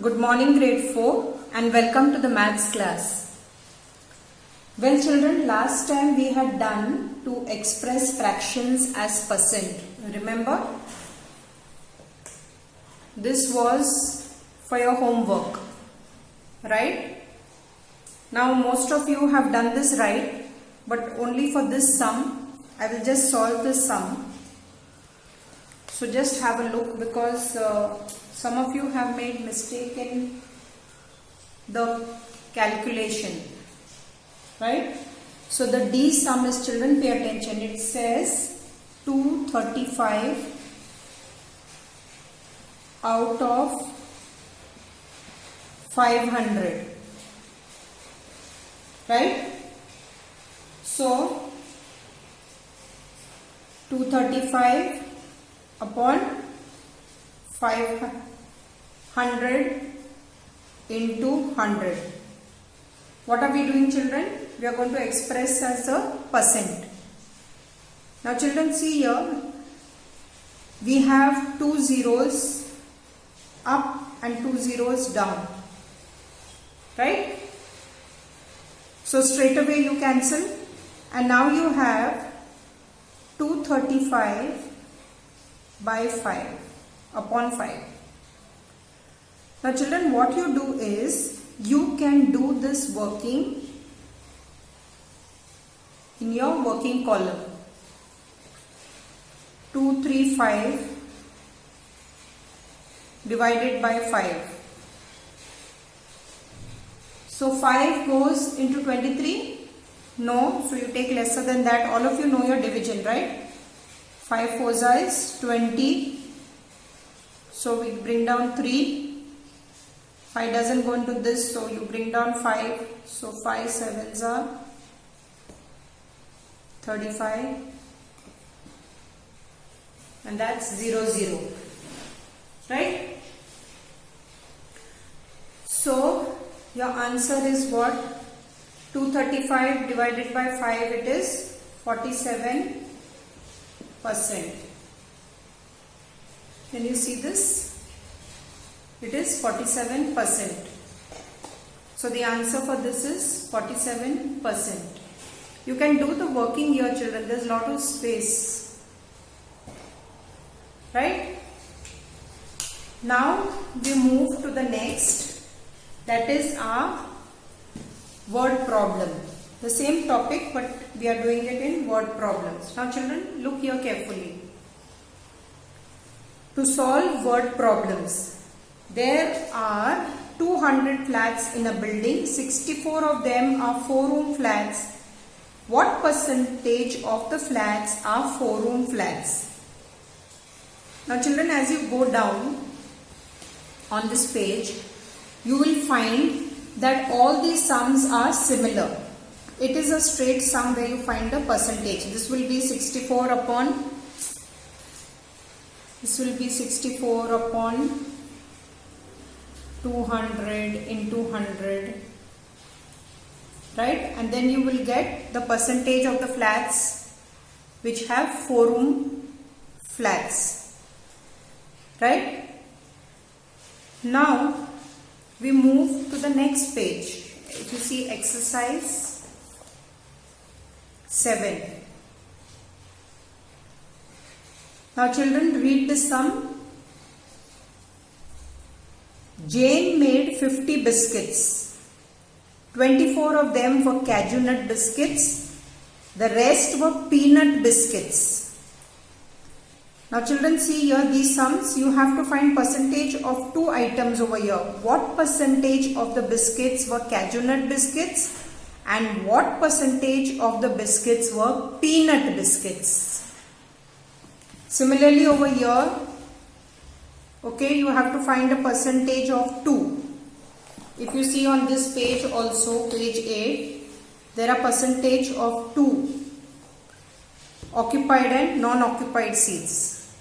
Good morning grade 4 and welcome to the maths class. Well children, last time we had done to express fractions as percent. Remember? This was for your homework, right? Now most of you have done this right, but only for this sum. I will just solve this sum. So just have a look because some of you have made mistake in the calculation, right? So the D sum is, children pay attention, it says 235 out of 500, right? So 235 upon 500 into 100. What are we doing, children? We are going to express as a percent. Now children, see here, we have 2 zeros up and 2 zeros down, right? So straight away you cancel, and now you have 235 by 5 upon 5. Now children, what you do is, you can do this working in your working column. 235 divided by 5. So 5 goes into 23? No, so you take lesser than that. All of you know your division, right? 5 4s is 20. So we bring down 3. 5 doesn't go into this, so you bring down 5. So 5 7s are 35. And that's 0 0. Right? So your answer is what? 235 divided by 5, it is 47%. Can you see this? It is 47%. So the answer for this is 47%. You can do the working here, children. There is a lot of space. Right? Now we move to the next. That is our word problem. The same topic, but we are doing it in word problems. Now children, look here carefully. To solve word problems, there are 200 flats in a building. 64 of them are 4-room flats. What percentage of the flats are 4-room flats? Now children, as you go down on this page, you will find that all these sums are similar. It is a straight sum where you find the percentage. This will be 64 upon 200 into 100, right? And then you will get the percentage of the flats which have 4-room flats, right? Now we move to the next page. If you see exercise 7. Now children, read this sum. Jane made 50 biscuits. 24 of them were cashew nut biscuits. The rest were peanut biscuits. Now children, see here these sums. You have to find percentage of 2 items over here. What percentage of the biscuits were cashew nut biscuits and what percentage of the biscuits were peanut biscuits? Similarly over here, okay, you have to find a percentage of 2. If you see on this page also, page 8, there are percentage of 2 occupied and non-occupied seats.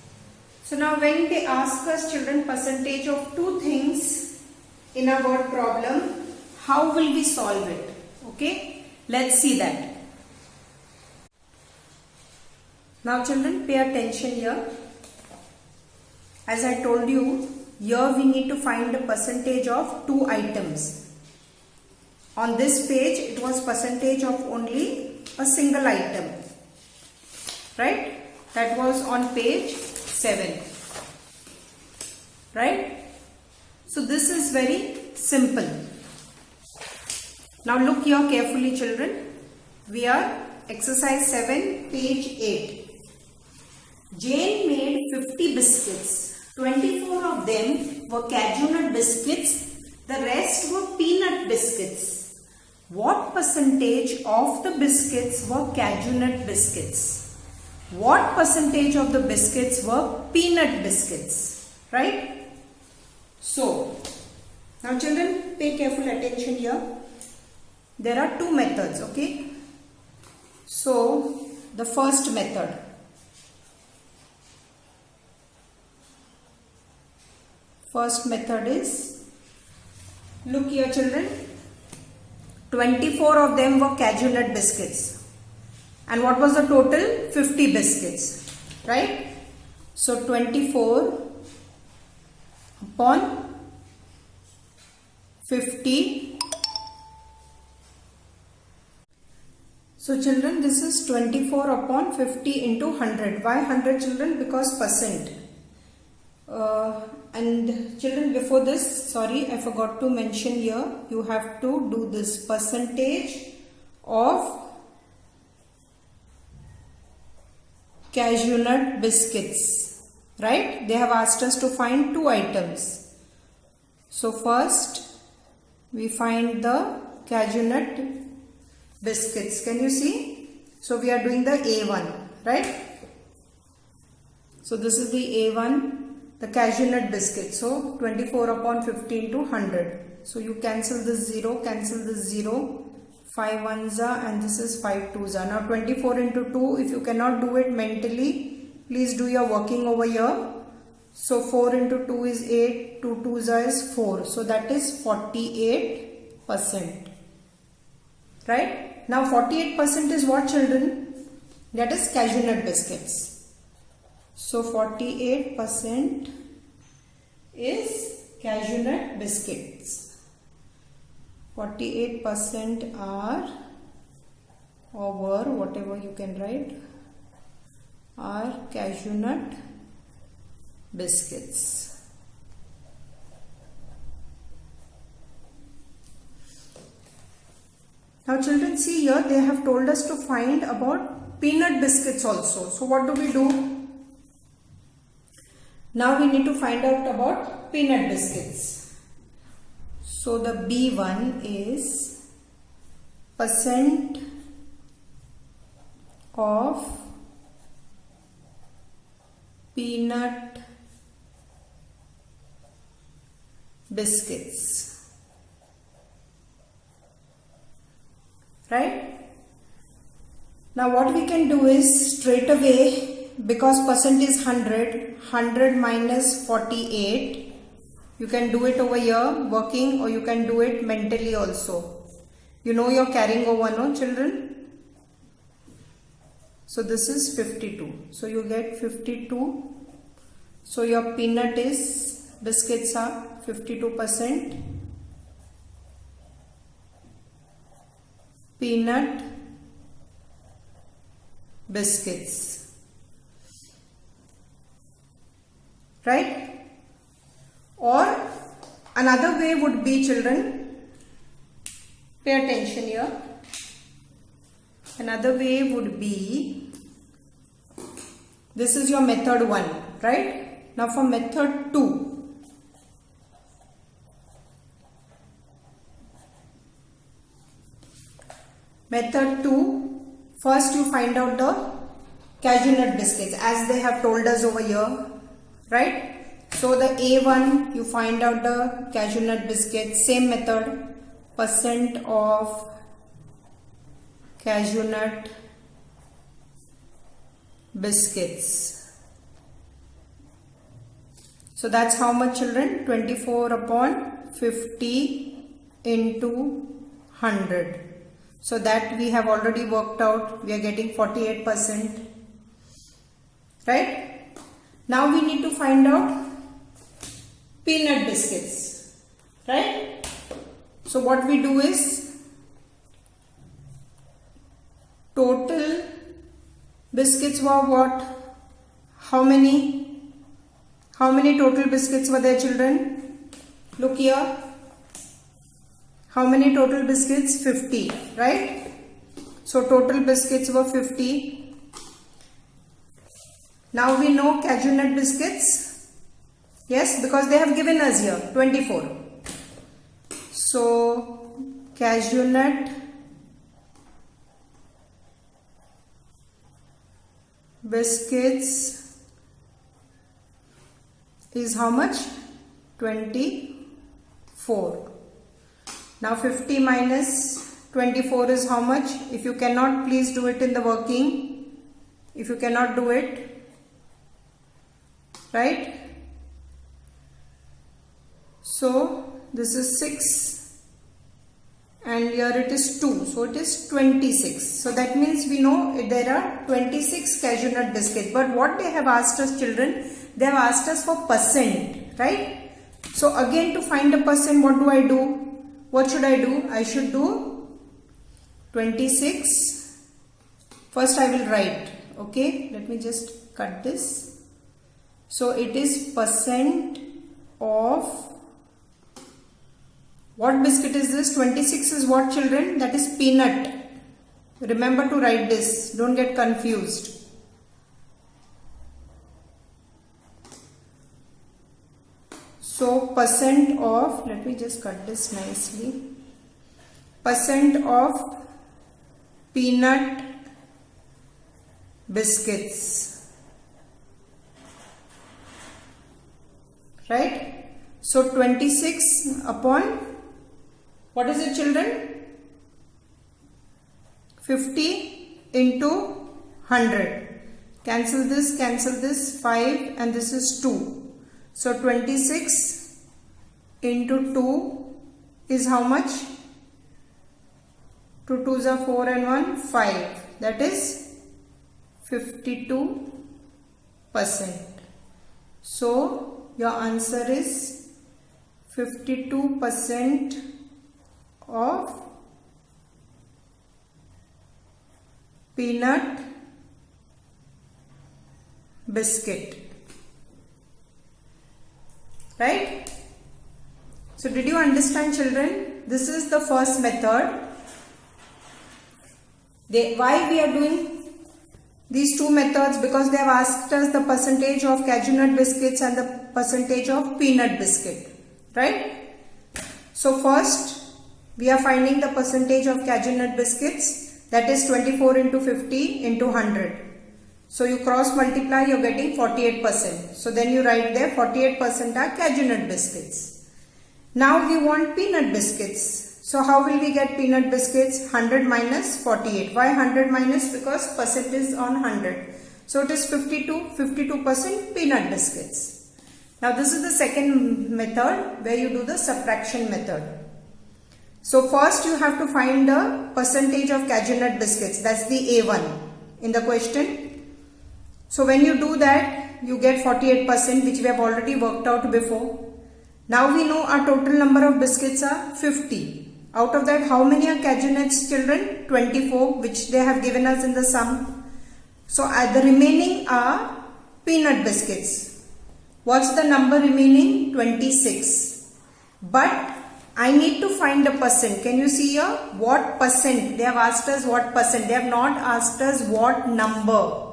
So now when they ask us, children, percentage of 2 things in a word problem, how will we solve it? Okay, let's see that. Now children, pay attention here. As I told you, here we need to find the percentage of 2 items. On this page it was percentage of only a single item, right? That was on page 7, right? So this is very simple. Now look here carefully, children. We are exercise 7, page 8. Jane made 50 biscuits. 24 of them were cashew nut biscuits. The rest were peanut biscuits. What percentage of the biscuits were cashew nut biscuits? What percentage of the biscuits were peanut biscuits? Right? So, now children, pay careful attention here. There are 2 methods, okay? So, the first method. First method is, look here children, 24 of them were cashew nut biscuits. And what was the total? 50 biscuits, right? So 24 upon 50. So children, this is 24 upon 50 into 100. Why 100 children? Because percent. And children, before this, sorry, I forgot to mention here, you have to do this percentage of cashew nut biscuits, right? They have asked us to find 2 items. So first we find the cashew nut biscuits. Can you see? So we are doing the A1, right? So this is the A1. The cashew nut biscuit. So 24 upon 50 into 100. So you cancel this 0, cancel this 0. 5 ones are, and this is 5 twos are. Now 24 into 2, if you cannot do it mentally, please do your working over here. So 4 into 2 is 8, 2 twos are is 4. So that is 48%. Right? Now 48% is what children? That is cashew nut biscuits. So 48% is cashew nut biscuits. 48% are, or were, whatever you can write, are cashew nut biscuits. Now children, see here, they have told us to find about peanut biscuits also. So what do we do? Now we need to find out about peanut biscuits. So the B1 is percent of peanut biscuits, right? Now what we can do is straight away, because percent is 100 minus 48, you can do it over here working, or you can do it mentally also. You know you're carrying over, no children? So this is 52. So you get 52. So your peanut is, biscuits are 52%. Peanut biscuits. Right? Or another way would be, children, pay attention here. Another way would be, this is your method 1, right? Now for method 2. Method 2, first you find out the cashew nut biscuits as they have told us over here. Right? So the A1, you find out the cashew nut biscuit. Same method, percent of cashew nut biscuits. So that's how much children? 24 upon 50 into 100. So that we have already worked out. We are getting 48%. Right? Now we need to find out peanut biscuits, right? So what we do is total biscuits were what? How many total biscuits were there, children? Look here. How many total biscuits? 50, right? So total biscuits were 50. Now we know cashew nut biscuits. Yes, because they have given us here 24. So cashew nut biscuits is how much? 24. Now 50 minus 24 is how much? If you cannot, please do it in the working. If you cannot do it, right? So this is 6 and here it is 2. So it is 26. So that means we know there are 26 cashew nut biscuits. But what they have asked us, children, they have asked us for percent, right? So again, to find a percent, what do? What should I do? I should do 26. First I will write. Okay, let me just cut this. So it is percent of, what biscuit is this? 26 is what, children? That is peanut. Remember to write this. Don't get confused. So percent of, let me just cut this nicely. Percent of peanut biscuits. Right? So 26 upon, what is it, children? 50 into 100. Cancel this, 5 and this is 2. So 26 into 2 is how much? 2 2s are 4 and 1, 5. That is 52%. So your answer is 52% of peanut biscuit. Right? So did you understand, children? This is the first method. Why we are doing these two methods? Because they have asked us the percentage of cashew nut biscuits and the percentage of peanut biscuit. Right? So first we are finding the percentage of cashew nut biscuits, that is 24 into 50 into 100. So you cross multiply, you are getting 48%. So then you write there 48% are cashew nut biscuits. Now we want peanut biscuits. So how will we get peanut biscuits? 100 minus 48. Why 100 minus? Because percent is on 100. So it is 52% peanut biscuits. Now this is the second method where you do the subtraction method. So first you have to find the percentage of cashew nut biscuits. That's the A1 in the question. So when you do that, you get 48%, which we have already worked out before. Now we know our total number of biscuits are 50. Out of that, how many are cashew nuts, children? 24, which they have given us in the sum. So the remaining are peanut biscuits. What's the number remaining? 26. But I need to find a percent. Can you see here? What percent? They have asked us what percent. They have not asked us what number.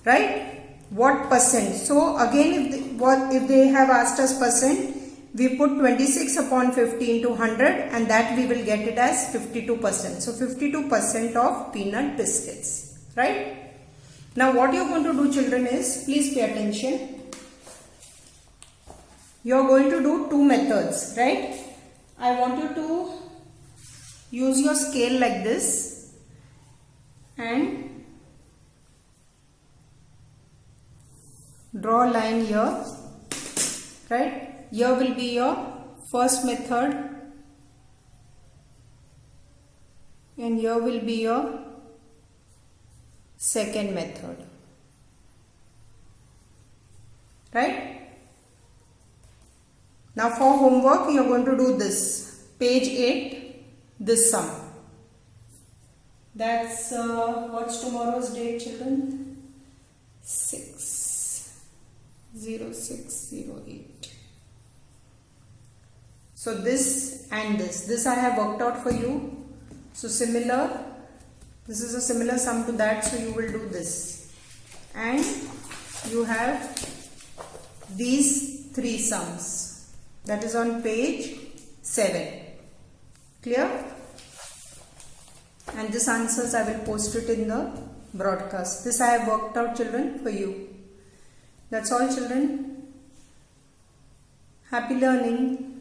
Right? What percent? So again, if they have asked us percent, we put 26 upon 50 into 100 and that we will get it as 52%. So 52% of peanut biscuits. Right? Now what you are going to do, children, is, please pay attention. You are going to do two methods. Right? I want you to use your scale like this and draw a line here, right? Here will be your first method and here will be your second method, right? Now for homework, you are going to do this. Page 8, this sum. That's, what's tomorrow's date, children? 6/06/08. So this and this I have worked out for you. So similar, this is a similar sum to that, so you will do this. And you have these three sums. That is on page 7. Clear? And this answers I will post it in the broadcast. This I have worked out, children, for you. That's all, children. Happy learning.